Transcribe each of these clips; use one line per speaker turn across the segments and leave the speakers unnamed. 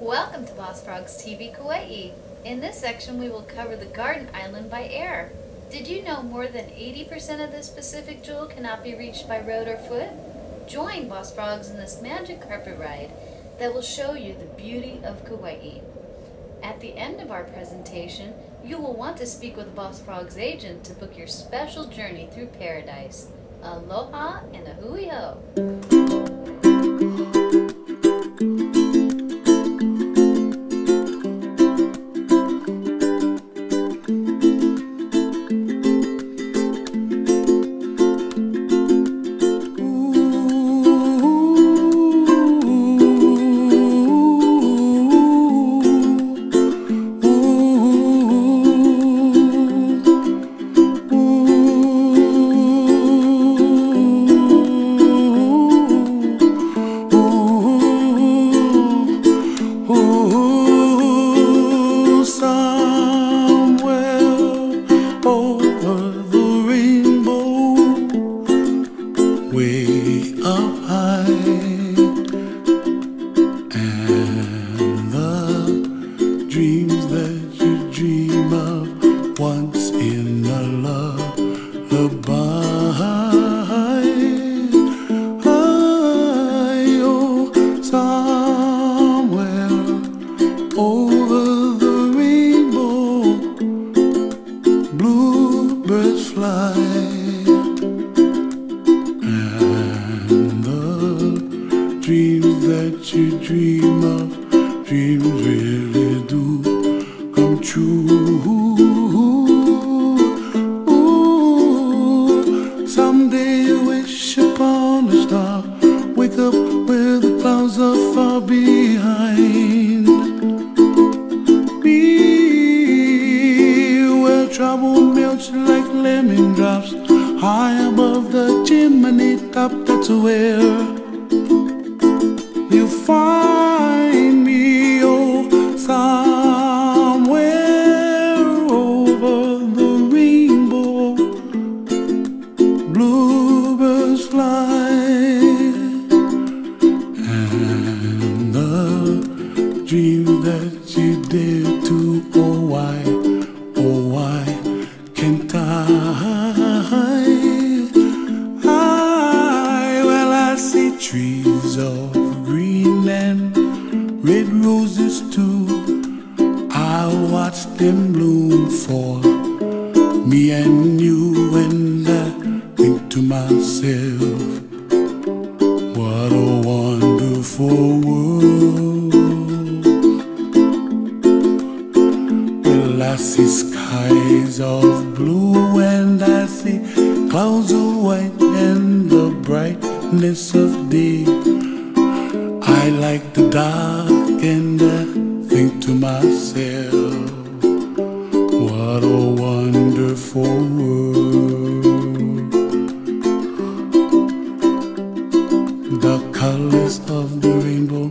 Welcome to Boss Frog's TV Kauai. In this section we will cover the Garden Island by air. Did you know more than 80% of this Pacific jewel cannot be reached by road or foot? Join Boss Frogs in this magic carpet ride that will show you the beauty of Kauai. At the end of our presentation, you will want to speak with Boss Frog's agent to book your special journey through paradise. Aloha and a hui ho!
Once in a lullaby, oh, somewhere over the rainbow, bluebirds fly, and the dreams that you dream of, dreams really do come true. Someday you wish upon a star, wake up where the clouds are far behind me, where trouble melts like lemon drops, high above the chimney top. That's where you find me, oh, somewhere over the rainbow, bluebirds fly, and the dream that you dare to, oh why can't I? Well, I see trees of green and red roses too. I watch them bloom for me and you, and I think to myself, what a wonderful world. Well, I see skies of blue and I see clouds of white and the brightness of day. I like the dark and I think to myself, what a wonderful world. The colors of the rainbow,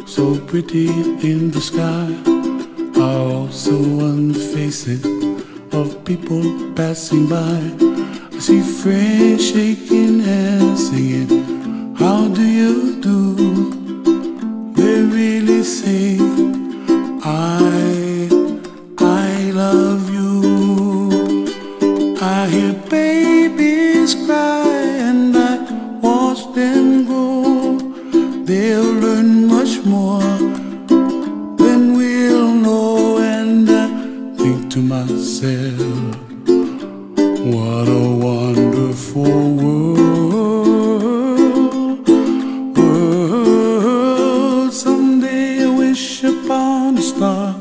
so pretty in the sky, are also on the faces of people passing by. I see friends shaking hands singing, how do you do? They really say, I love you. I hear babies cry and I watch them grow. They'll learn much more than we'll know, and I think to myself, what a wonderful world. Someday I wish upon a star,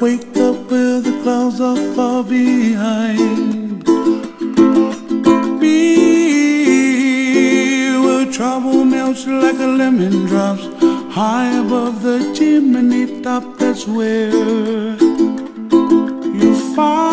wake up where the clouds are far behind me, where trouble melts like a lemon drops, high above the chimney top. That's where you find